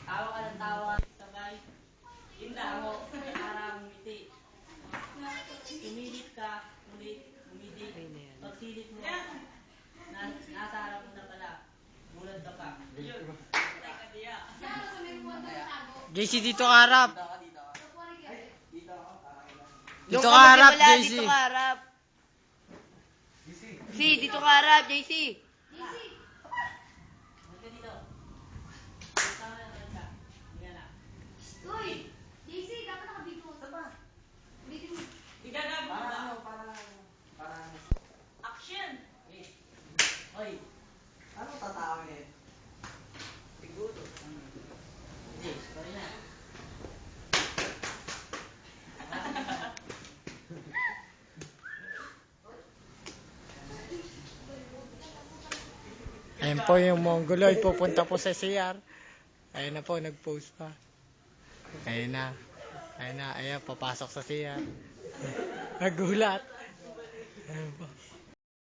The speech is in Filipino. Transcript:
Tawa ka ng tawa, sabay. Indango, parang ngiti. Tumilit ka, ulit, umidik. Pagsilip mo, nasa harap mo na pala. Gulat ka pa. JC, dito ka harap. Dito Doon ka harap, magsimula, JC. dito ka harap. JC, dito ka harap, JC. Huwag ka dito. Tama na, balik ka. Hindi na. Uy! JC, dapat nakabito. Saba? Bitin mo. Igagago mo ba? Parang, Action! Okay. Hoy. ano tatawin eh? Siguro. Hindi, sorry na. Ayun po yung Mongoloid, pupunta po sa CR. Ayun na po, nag-post pa. Ayun na. Ayun na, ayun, papasok sa CR. Nagulat. Ayun po.